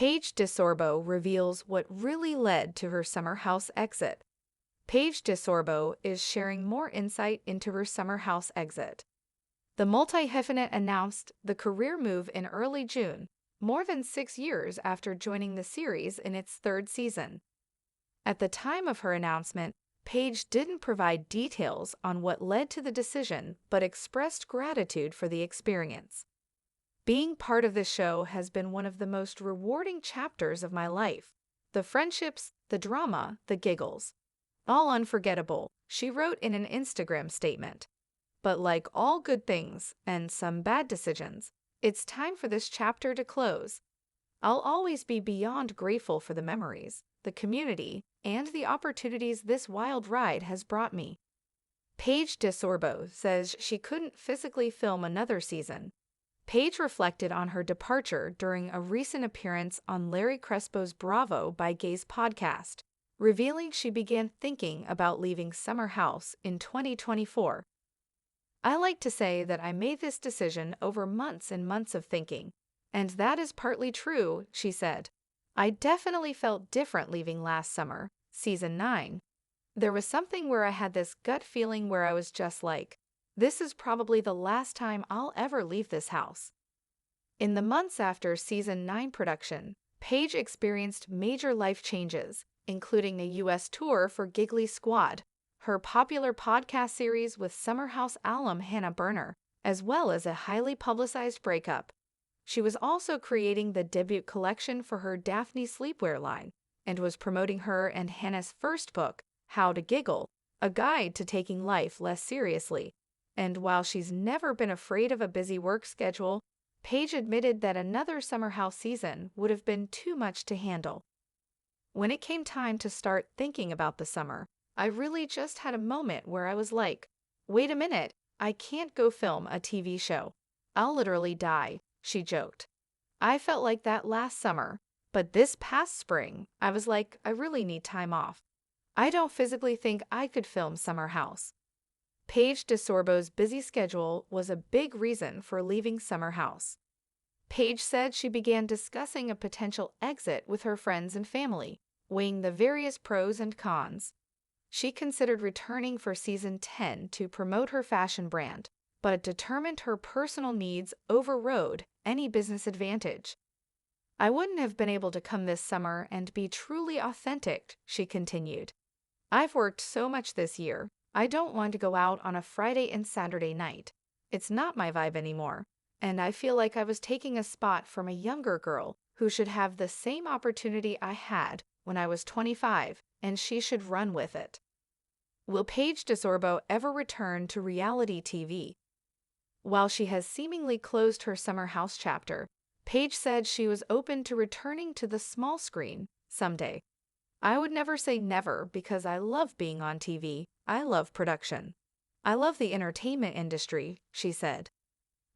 PAIGE DeSorbo reveals what really led to her summer house exit. PAIGE DeSorbo is sharing more insight into her summer house exit. The multi-hyphenate announced the career move in early June, more than 6 years after joining the series in its third season. At the time of her announcement, Paige didn't provide details on what led to the decision but expressed gratitude for the experience. Being part of this show has been one of the most rewarding chapters of my life. The friendships, the drama, the giggles. All unforgettable, she wrote in an Instagram statement. But like all good things and some bad decisions, it's time for this chapter to close. I'll always be beyond grateful for the memories, the community, and the opportunities this wild ride has brought me. PAIGE DeSorbo says she couldn't physically film another season. Paige reflected on her departure during a recent appearance on Larry Crespo's bravotv podcast, revealing she began thinking about leaving Summer House in 2024. I like to say that I made this decision over months and months of thinking, and that is partly true, she said. I definitely felt different leaving last summer, season 9. There was something where I had this gut feeling where I was just like, this is probably the last time I'll ever leave this house. In the months after season 9 production, Paige experienced major life changes, including a U.S. tour for Giggly Squad, her popular podcast series with Summer House alum Hannah Berner, as well as a highly publicized breakup. She was also creating the debut collection for her Daphne sleepwear line, and was promoting her and Hannah's first book, How to Giggle, a guide to taking life less seriously. And while she's never been afraid of a busy work schedule, Paige admitted that another Summer House season would have been too much to handle. When it came time to start thinking about the summer, I really just had a moment where I was like, wait a minute, I can't go film a TV show. I'll literally die, she joked. I felt like that last summer, but this past spring, I was like, I really need time off. I don't physically think I could film Summer House. PAIGE DeSorbo's busy schedule was a big reason for leaving Summer House. Paige said she began discussing a potential exit with her friends and family, weighing the various pros and cons. She considered returning for season 10 to promote her fashion brand, but determined her personal needs overrode any business advantage. I wouldn't have been able to come this summer and be truly authentic, she continued. I've worked so much this year. I don't want to go out on a Friday and Saturday night. It's not my vibe anymore, and I feel like I was taking a spot from a younger girl who should have the same opportunity I had when I was 25, and she should run with it. Will PAIGE DeSorbo ever return to reality TV? While she has seemingly closed her Summer House chapter, Paige said she was open to returning to the small screen someday. I would never say never because I love being on TV. I love production. I love the entertainment industry, she said.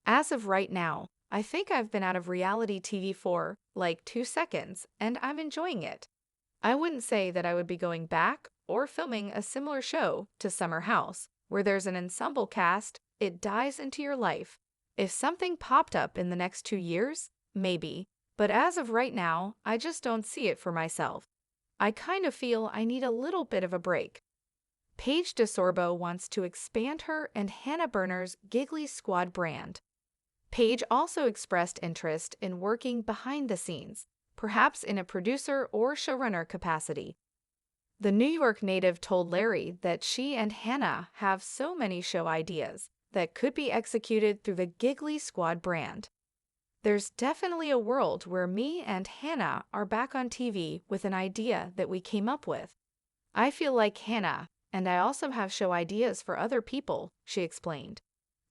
As of right now, I think I've been out of reality TV for, like, 2 seconds, and I'm enjoying it. I wouldn't say that I would be going back or filming a similar show to Summer House, where there's an ensemble cast, it dives into your life. If something popped up in the next 2 years, maybe. But as of right now, I just don't see it for myself. I kind of feel I need a little bit of a break. PAIGE DeSorbo wants to expand her and Hannah Berner's Giggly Squad brand. Paige also expressed interest in working behind the scenes, perhaps in a producer or showrunner capacity. The New York native told Larry that she and Hannah have so many show ideas that could be executed through the Giggly Squad brand. There's definitely a world where me and Hannah are back on TV with an idea that we came up with. I feel like Hannah, and I also have show ideas for other people, she explained.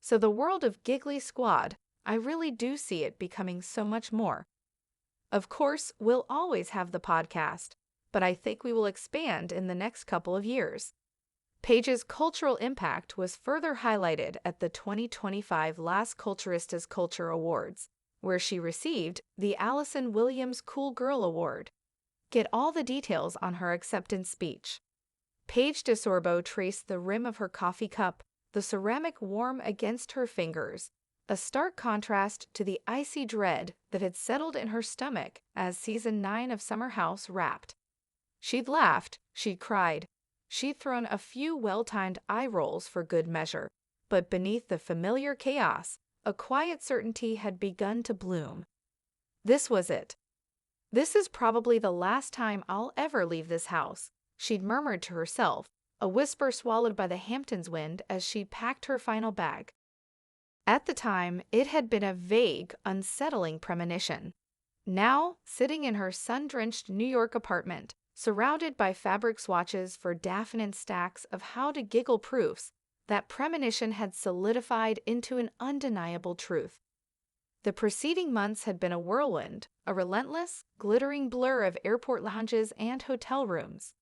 So the world of Giggly Squad, I really do see it becoming so much more. Of course, we'll always have the podcast, but I think we will expand in the next couple of years. Paige's cultural impact was further highlighted at the 2025 Las Culturistas Culture Awards, where she received the Allison Williams Cool Girl Award. Get all the details on her acceptance speech. PAIGE DeSorbo traced the rim of her coffee cup, the ceramic warm against her fingers, a stark contrast to the icy dread that had settled in her stomach as season 9 of Summer House wrapped. She'd laughed, she'd cried, she'd thrown a few well-timed eye rolls for good measure, but beneath the familiar chaos, a quiet certainty had begun to bloom. This was it. "This is probably the last time I'll ever leave this house," she'd murmured to herself, a whisper swallowed by the Hamptons wind as she packed her final bag. At the time, it had been a vague, unsettling premonition. Now, sitting in her sun-drenched New York apartment, surrounded by fabric swatches for Daphne stacks of how-to-giggle proofs, that premonition had solidified into an undeniable truth. The preceding months had been a whirlwind, a relentless, glittering blur of airport lounges and hotel rooms.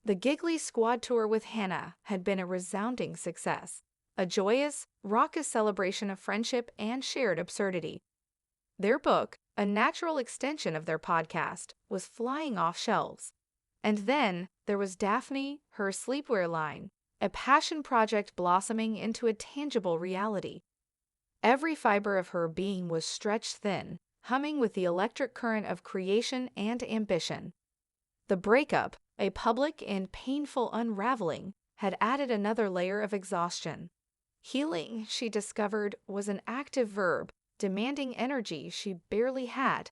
The giggly squad tour with Hannah had been a resounding success, a joyous, raucous celebration of friendship and shared absurdity. Their book, a natural extension of their podcast, was flying off shelves. And then there was Daphne, her sleepwear line, a passion project blossoming into a tangible reality. Every fiber of her being was stretched thin, humming with the electric current of creation and ambition. The breakup, a public and painful unraveling, had added another layer of exhaustion. Healing, she discovered, was an active verb, demanding energy she barely had.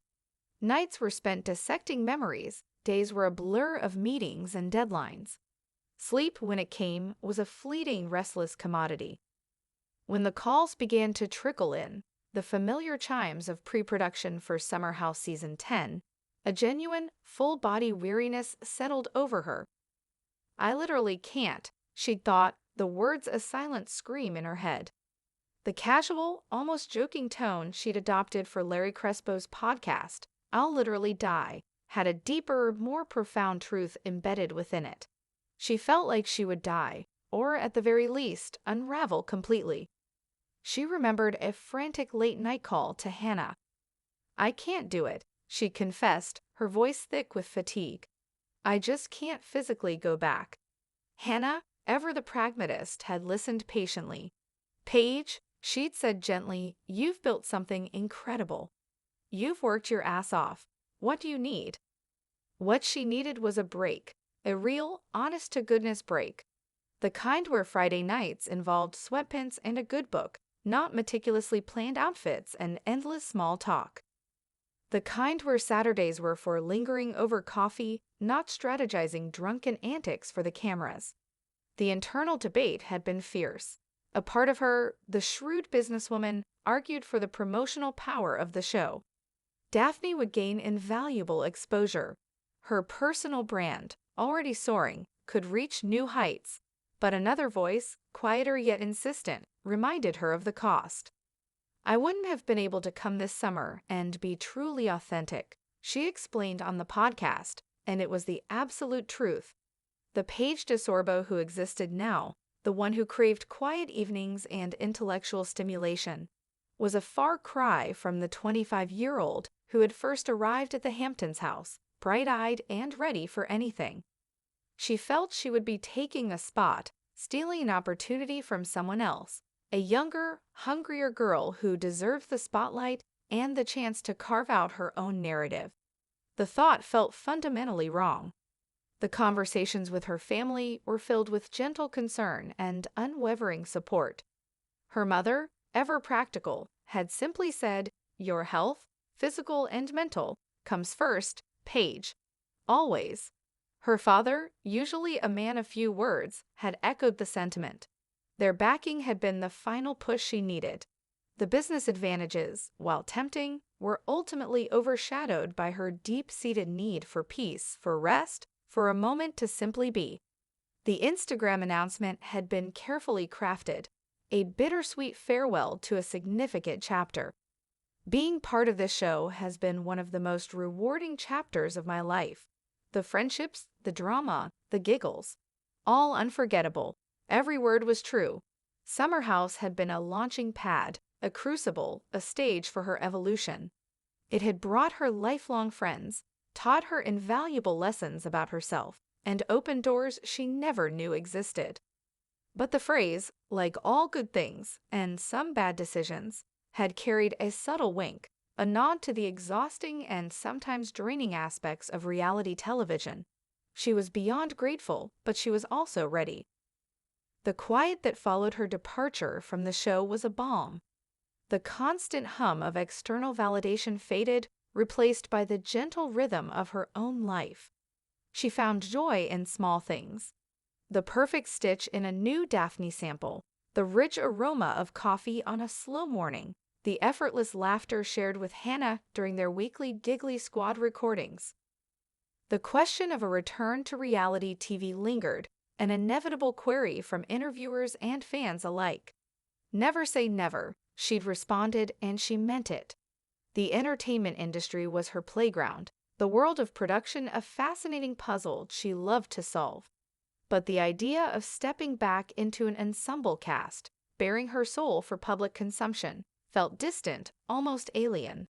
Nights were spent dissecting memories, days were a blur of meetings and deadlines. Sleep, when it came, was a fleeting, restless commodity. When the calls began to trickle in, the familiar chimes of pre-production for Summer House Season 10, a genuine, full-body weariness settled over her. "I literally can't," she'd thought, the words a silent scream in her head. The casual, almost joking tone she'd adopted for Larry Crespo's podcast, "I'll literally die," had a deeper, more profound truth embedded within it. She felt like she would die, or at the very least, unravel completely. She remembered a frantic late-night call to Hannah. "I can't do it," she confessed, her voice thick with fatigue. "I just can't physically go back." Hannah, ever the pragmatist, had listened patiently. "Paige," she'd said gently, "you've built something incredible. You've worked your ass off. What do you need?" What she needed was a break, a real, honest-to-goodness break. The kind where Friday nights involved sweatpants and a good book, not meticulously planned outfits and endless small talk. The kind where Saturdays were for lingering over coffee, not strategizing drunken antics for the cameras. The internal debate had been fierce. A part of her, the shrewd businesswoman, argued for the promotional power of the show. Daphne would gain invaluable exposure. Her personal brand, already soaring, could reach new heights. But another voice, quieter yet insistent, reminded her of the cost. "I wouldn't have been able to come this summer and be truly authentic," she explained on the podcast, and it was the absolute truth. The Paige DeSorbo who existed now, the one who craved quiet evenings and intellectual stimulation, was a far cry from the 25-year-old who had first arrived at the Hamptons house, bright-eyed and ready for anything. She felt she would be taking a spot, stealing an opportunity from someone else, a younger, hungrier girl who deserved the spotlight and the chance to carve out her own narrative. The thought felt fundamentally wrong. The conversations with her family were filled with gentle concern and unwavering support. Her mother, ever practical, had simply said, "Your health, physical and mental, comes first, Paige. Always." Her father, usually a man of few words, had echoed the sentiment. Their backing had been the final push she needed. The business advantages, while tempting, were ultimately overshadowed by her deep-seated need for peace, for rest, for a moment to simply be. The Instagram announcement had been carefully crafted, a bittersweet farewell to a significant chapter. "Being part of this show has been one of the most rewarding chapters of my life. The friendships, the drama, the giggles. All unforgettable." Every word was true. Summer House had been a launching pad, a crucible, a stage for her evolution. It had brought her lifelong friends, taught her invaluable lessons about herself, and opened doors she never knew existed. But the phrase, like all good things and some bad decisions, had carried a subtle wink, a nod to the exhausting and sometimes draining aspects of reality television. She was beyond grateful, but she was also ready. The quiet that followed her departure from the show was a balm. The constant hum of external validation faded, replaced by the gentle rhythm of her own life. She found joy in small things. The perfect stitch in a new Daphne sample, the rich aroma of coffee on a slow morning, the effortless laughter shared with Hannah during their weekly Giggly Squad recordings. The question of a return to reality TV lingered, an inevitable query from interviewers and fans alike. Never say never, she'd responded, and she meant it. The entertainment industry was her playground, the world of production a fascinating puzzle she loved to solve. But the idea of stepping back into an ensemble cast, bearing her soul for public consumption, felt distant, almost alien.